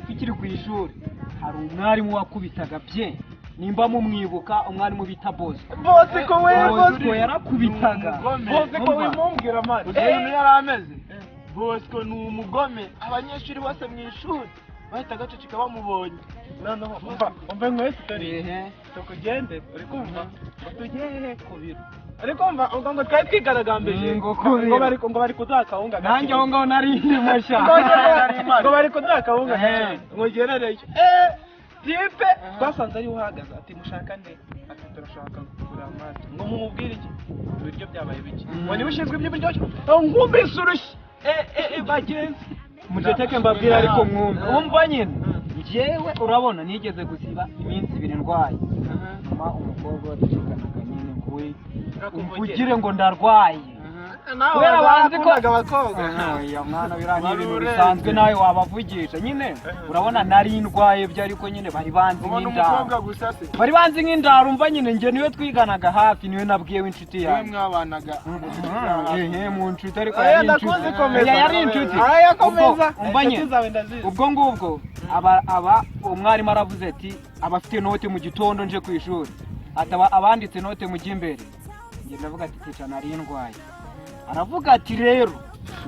tukiri ku ishuri hari umwarimu wakubitaga bye nimba mumwibuka umwarimu bita Bose ko yarakubitaga Bose ko wimumbwira mani umuntu yarameze Bose ko ni umugome abanyeshuri bose mu ishuri bahita gaceceka bamubonye noneho umva mwese turi tukugende uri kumva utugere ku biro ariko umva ngo twari twigaragambije ngo bari kuduha akawunga nanjye aho ngaho nari masha ngo bari kuduha akawunga ngo gerereye tipe twasanze ari uhagaze ati mushaka nde ati turashaka kugura amata ngo mumubwire iki ibiryo byabaye biki ngo niba ushinzwe iby'ibiryo nkubise urushyi bagenzi muceceke mbabwira ariko mwumva nyine njyewe urabona nigeze gusiba iminsi 2 ndwaye mama umukobwa wadukanaga nyine kuwe ugire ngo ndarwaye kubera banzi ko ya mwana biranye ibintu bisanzwe nawe wabavugisha nyine urabona nari ndwaye byo ariko nyine bari banzi nk'indaro umva nyine nge niwe twiganaga hafi niwe nabwiyewe inshuti yawe mwabanaga mu nshuti ariko yari inshuti umva nyine ubwo ngubwo aba umwarimu aravuze ati abafite note mu gitondo nje ku ishuri ataba abanditse note mu gimbere nge ndavuga ati tica nari ndwaye aravuga ati rero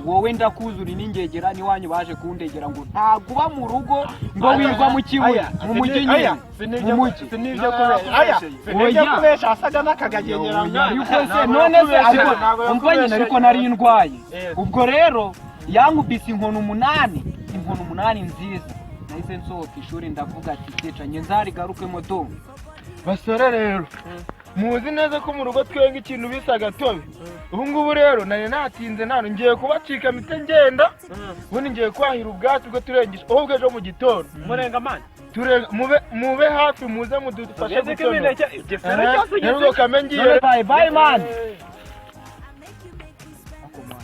wowe ndakuzura n'ingegera niwanyu baje kundegera ngo ntaguba mu rugo ngo wirwa mu kibuye mu mujyi nyine mu mujyi sinibyo kubesha asaga n'akagagegera none se umva nyine ariko nari ndwaye ubwo rero yankubise inkono 8 nziza nahise nsohoka ishuri ndavuga ati tica nge nzarigarukemo do basore rero muzi neza ko mu rugo twenga ikintu bisaga tobe ubu ngubu rero nari natinze nano ngiye kubacika mite ngenda ubundi ngiye kwahira ubwatsi bwo turengisha ahubwo ejo mu gitondo murenga mani mube hafi muze mudufashe gutono nubwo kamengiye bye man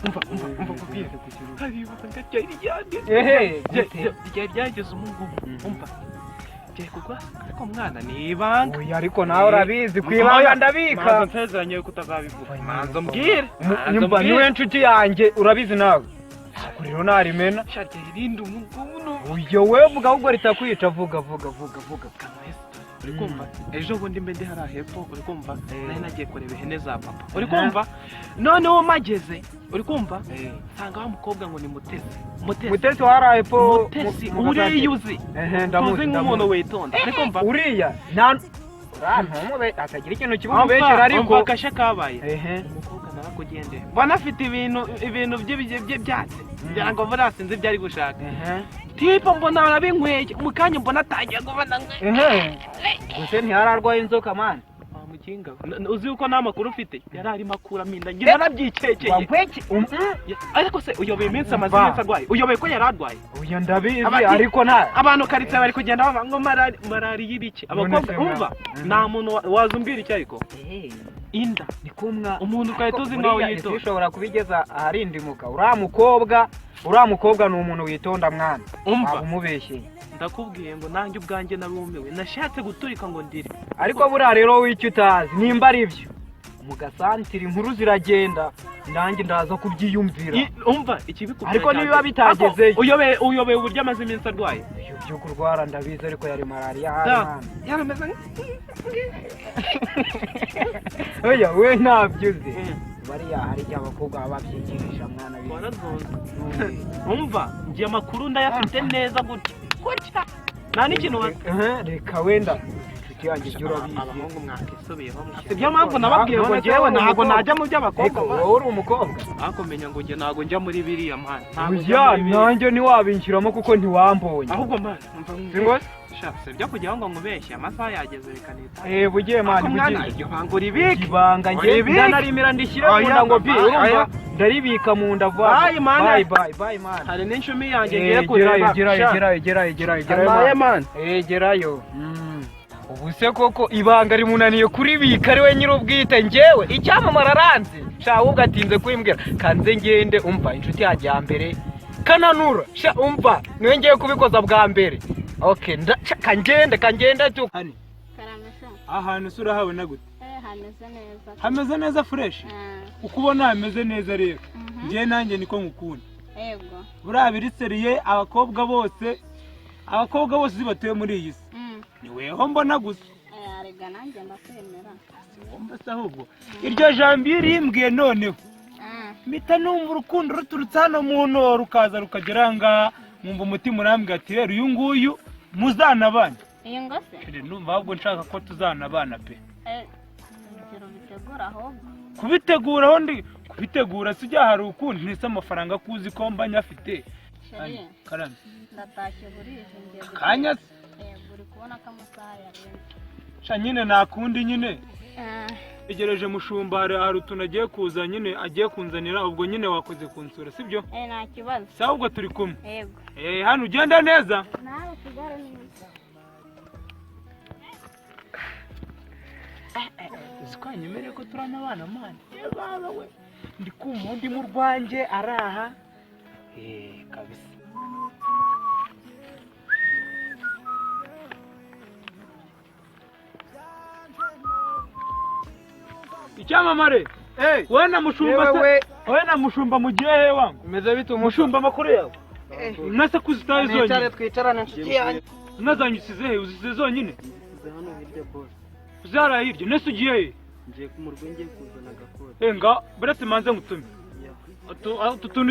umva kubwira haribuka ngacyari ryageze umungu umva kugwa ariko mwana ni ibanga oya ariko nawe urabizi kwibanga ndabika manzo ntezeranye kutazabivuga manzo mbwire nyumva niwe nshuti yanjye urabizi nawe kuriro narimena shati irinde umuntu uyo we vuga ahubwo ritakwica vuga uri kumva ejo bundi mbe ndi hari hepfo uri kumva nari nagiye kureba ihene za papa uri kumva noneho mageze uri kumva sanga wa mukobwa ngo ni Mutesi waraye po Mutesi uriyuzi ndamuzi nk'umuntu witonda uri kumva uriya ntumube atagira ikintu kibumubeshera ariko akashe kabaye umukobwa narakugende mbona afite ibintu by'ibyatsi ngira ngo vurasinze byari gushaka tipo mbona barabinkweye mukanya mbona atangiye kubona gusa ntiyararwaye inzoka man mukinga uzi uko nta makuru ufite yari arimo akuramo inda ngira nabyikekeye ariko se uyoboye iminsi amaze iminsi arwaye uyoboye ko yari arwaye uya ndabizi ariko nta abantu karitse bari kugenda bava ngo malariya ibiki abakobwa umva nta muntu wazumbira iki ariko inda ni kumwa umuntu ukahita uzi nkaho yitonda ushobora kubigeza aharindimuka uriya mukobwa ni umuntu witonda mwana umva umubeshye ndakubwiye ngo nanjye ubwanjye narumiwe nashatse guturika ngo ndire ariko buriya rero w'icyo utazi nimba ari byo mugasantira inkuru ziragenda nanjye ndaza kubyiyumvira umva ikibikubwira ariko niba bitagezeyo uyoboye uburyo amaze iminsi arwaye byo kurwara ndabizi ariko yari malariya yarameze oya we ntabyuze bariya hari igihe abakobwa baba babyigirisha mwana biwe umva ngiye amakuru ndayafite neza gutya nta n'ikintu reka wenda yanjye byo urabizi abahungu mwakisubiyeho ibyo mpamvu nababwiye ngo ngewe ntabwo najya mu by'abakobwa wowe uri umukobwa akomenya ngo nge ntabwo njya muri biriya man nanjye ntiwabinjiramo kuko ntiwambonye ahubwo man umva shatse byo kugira ngo nkubeshye amasaha yageze bikanita bugiye man bugiye iryo bangura ibiki ibanga nge ndanarimira ndishyira mu nda ngo bi urumva ndaribika mu nda bye man hari n'inshumi yanjye ngiye kureba gerayo ubu se koko ibanga rimunaniye kuribika ari we nyir'ubwite ngewe icyamamara aranze sha ahubwo atinze kwimbwira kanze ngende umva inshuti yanjye ya mbere kananura sha umva niwe ngiye kubikoza bwa mbere okay kangende tu karamesha ahantu sura habona gute hameze neza hameze neza fresh ukubona hameze neza rero ngiye nanjye niko ngukunda yego buriya biriseriye abakobwa bose abakobwa bose batuye muri iyi si ni weho mbona gusa arega nanjye ndakwemera mbese ahubwo iryo jambo iyo rimbwiye noneho mpita numva urukundo ruturutse hano mu ntoro rukaza rukagera ngaha mwumva umutima urambwira ati rero uyu nguyu muzanabana iyi ngo se numva ahubwo nshaka ko tuzanabana pe urugero bitegura ahubwo kubiteguraho kubitegura si ujya hari ukundi ntise amafaranga kuzi ko mba nyafite karame ndatashye burije ngiye kanya uri kubona ko amasaha yarenze sha nyine nakundi nyine egereje mushumba hari utuntu agiye kuza nyine agiye kunzanira ubwo nyine wakoze kunsura sibyo nta kibazo sa ubwo turi kumwe yego hano ugenda neza nawe tugare neza zikwanyemereye ko turana abana mani baba we ndi kumva undi mu rwanjye araha kabisa icyamamare wowe na mushumba mugiye he wangu umeze bite mushumba amakuru yawe nase kuzitaye zonyine twicarane inshuti yanjye unazanye usize he uzisize zonyine hano hirya boss uzara hirya nese ugiye he ngiye ku murwe ngiye kuzana agakora nga buretse manze ngutume utu tuntu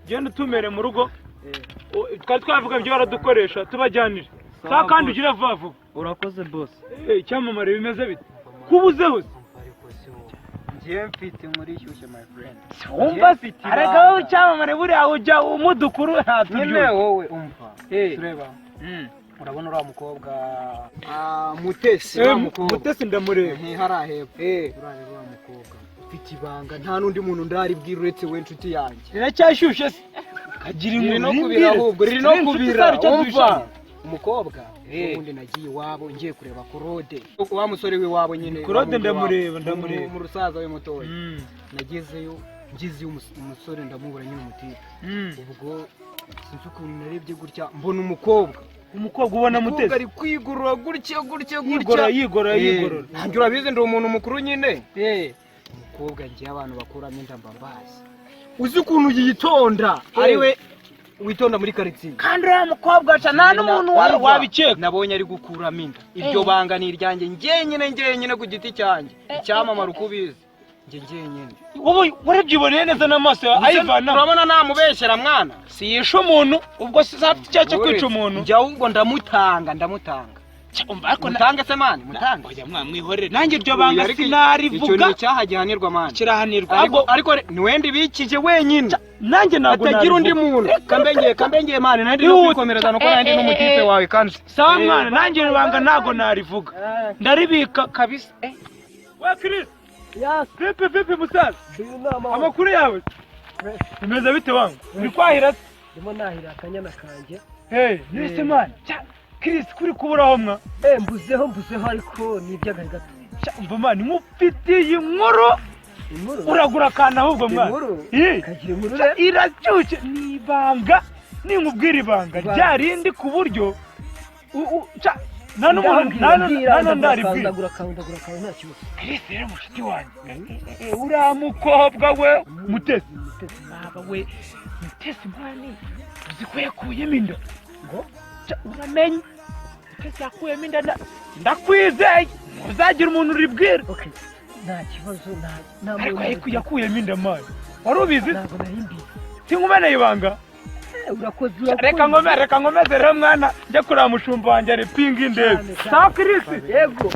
ugenda utumere mu rugo twari twavuga ibyo baradukoresha tubajyanire saa kandi ugire vuba vuba urakoze boss icyamamare bimeze bite kubuzeho ngiye mfite muri shyushye my friend wumva arega wowe icyamamare buriya ujya umudukuru nyine wowe umva tureba urabona uriya mukobwa mutesi ndamureba hariya hepfo uriya mukobwa ufite ibanga nta n'undi muntu ndaribwira uretse we inshuti yanjye riracyashyushye se kagira riri no kubira ahubwo riri no kubira umva umukobwa ubundi nagiye iwabo ngiye kureba Claude wa musore w'iwabo nyine Claude ndamureba mu rusaza we mutoya nagezeyo umusore ndamubura nyine umutipe ubwo sinzi ukuntu narebye gutya mbona umukobwa ubona mutesi ari kwigurura gutya yigora nanjye urabizi ndi umuntu mukuru nyine umukobwa ngiye abantu bakuramo inda mbabazi uzi ukuntu yitonda ariwe witonda muri karitsiye kandi uriya mukobwa aca nta n'umuntu wabikeka nabonye ari gukuramo inda iryo banga ni iryanjye ngenyine ku giti cyanjye icyamamara uko ubizi ngenyine wowe warabyiboneye neza n'amaso ya Ivan urabona namubeshyera mwana si yishe umuntu ubwo sizafite icyaha cyo kwica umuntu njya ahubwo ndamutanga mutange se mani mutange oya mwamwihorere nanjye iryo banga sinarivuga icyo ni icyaha gihanirwa mani kirahanirwa ariko ni wenda ibikije wenyine nanjye ntabwo atagira undi muntu kambengeye mani nandi no kwikomereza nuko nandi n'umutipe wawe kandi sawa mwana nanjye ibanga ntabwo narivuga ndaribika kabisa wa Chris vipi musaza amakuru yawe bimeze bite wangu uri kwahira ndimo nahira akanyana kanjye nise mani Chris kuri kuburaho mwa mbuzeho ariko ni iby'agahe gato umva mani nkufitiye inkuru uragura akantu ahubwo mwana kagira inkuru irashyushye ni ibanga ninkubwira ibanga ryarindi ku buryo nta n'umuntu ndaribwira ndagura akantu nta kibazo Chris rero mushiti wanjye uriya mukobwa we mutesi baba we mutesi mani uzi ko yakuyemo inda ngo uramenye mutesi yakuyemo inda ndakwizeye uzagira umuntu uribwira nta kibazo ariko yakuyemo inda mani wari ubizi ntabwo nari mbizi sinkumeneye ibanga urakoze reka nkomeze rero mwana njya kureba mushumba wanjye ari pinga indege sawa Chris yego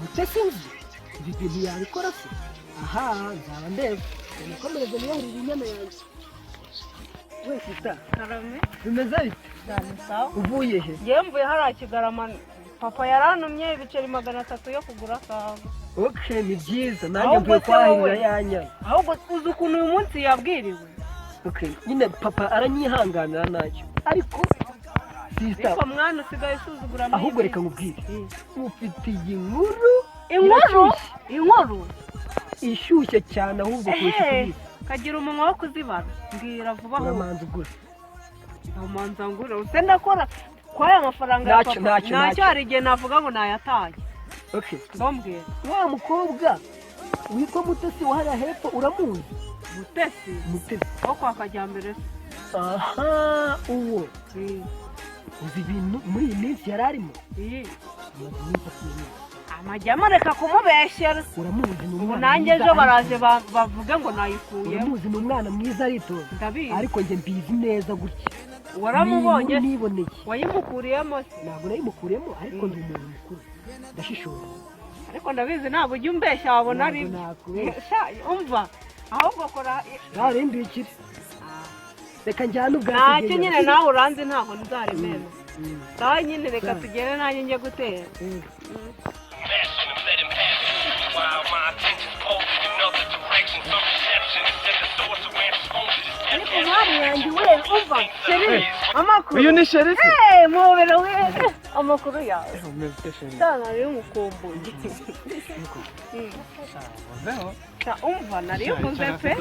mutesi nzi ibi bintu yabikora se aha nzaba ndeba nikomereze niyahurira inyana yanjye we sita bimeze bite sawa uvuye he ngewe mvuye hariya Kigarama papa yarantumye ibiceri 300 yo kugura kawa ni byiza nanjye mvuye kwahirira yanyaye ahubwo uzi ukuntu uyu munsi yabwiriwe nyine papa aranyihanganira nacyo ariko ariko mwana usigaye usuzugura ahubwo reka nkubwire ufitiye inkuru ishyushye cyane ahubwo kurusha kagira umunwa wo kuzibara mbwira vuba aho uramanza ugura amanza ngura use ndakora kwaya amafaranga ya papa ntacyo hari igihe navuga ngo nayataye ndombwira wa mukobwa witwa Mutesi wahariya hepfo uramuzi Mutesi wo kwa Kajyambere aha uwo uzi ibintu muri iyi minsi yari arimo amajyamo reka kumubeshyera uramuzi ni umwana nanjye ejo baraje bavuge ngo nayikuye uramuzi ni umwana mwiza aritonda ndabizi ariko njye mbizi neza gutya waramubonye niboneye wayimukuriyemo ntabwo nayimukuriyemo ariko ndi umuntu mukuru ndashishora ariko ndabizi ntabwo ujya umbeshya wabona ari umva ahubwo kora ntarindi ikiri reka njyane ubwatsi ntacyo nyine nawe uranze ntabwo nzaremera sawa nyine reka tugere nanjye njye gutera ariko mwari yanjye we umva sheri amakuru uyu ni sheri muhobera we amakuru yawe cyane ari umukumbuye umva nari uvuze pe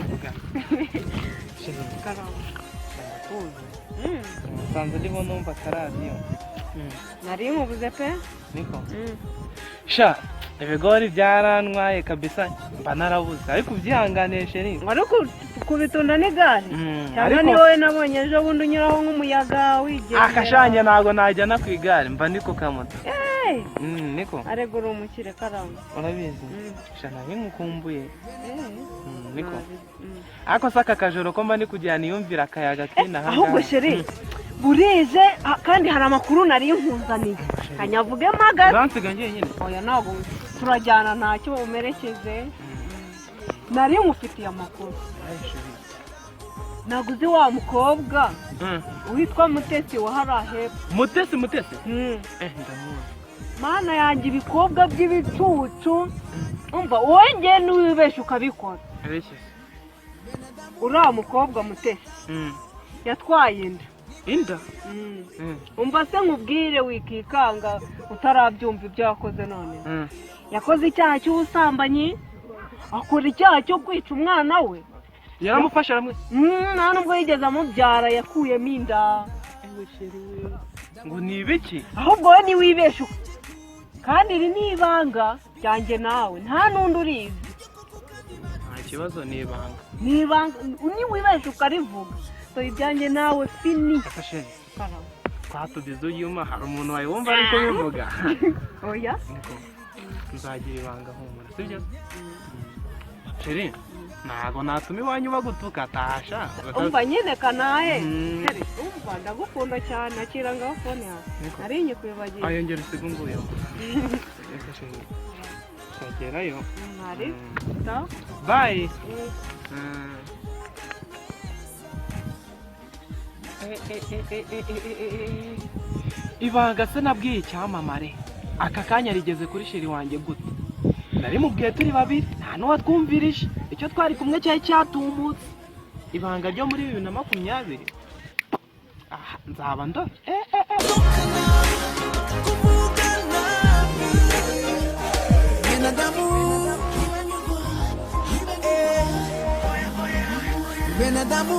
nsanze ndimo numva akaradiyo nari mubuze pe niko sha ibigori byarantwaye kabisa mba narabuze ariko ubyihanganiye sheri wari kubitunda n'igare cyangwa ni wowe nabonye ejo bundi unyuraho nk'umuyaga wigendera akashanye ntabwo najyana ku igare mba ndiko kamoto niko arega uri umukire karamba urabizi sha nabingukumbuye niko ariko se aka kajoro ko mba ndi kugira niyumvira akayaga k'inaha ahubwo sheri burije kandi hari amakuru nari nkuzaniye kanyavuge magaze uransiga njyenyine oya ntabwo turajyana ntacyo umerekeze nari nkufitiye amakuru naguze wa mukobwa witwa Mutesi wa hariya hepfo Mutesi ndamuzi mana yanjye ibikobwa by'ibicucu umva wowe njye niwibeshya ukabikora uriya mukobwa Mutesi yatwaye inda umva se nkubwire wikikanga utarabyumva ibyo yakoze none yakoze icyaha cy'ubusambanyi akora icyaha cyo kwica umwana we yaramufashe ramwe nta nubwo yigeze amubyara yakuyemo inda ngo ni ibiki ahubwo we niwibeshe kandi iri ni ibanga ryanjye nawe nta n'undi urizi nta kibazo ni ibanga niwibeshe ukarivuga dore ibyanjye nawe fini twatubize uyuma hari umuntu wayibumva ariko bivuga oya nzagira ibanga humura sibyo sheri ntabwo natuma iwanyu bagutuka tasha umva nyine kanaye umva ndagukunda cyane akira ngaho fone yawe nari nyikwibagiye ayongera usiga nguye shagerayo ntari bye ibanga se nabwiye icyamamare aka kanya rigeze kuri sheri wanjye gute nari mubwiye turi babiri nta n'uwatwumvirije icyo twari kumwe cyari cyatumutse ibanga ryo muri 2020 nzaba ndo Benadamu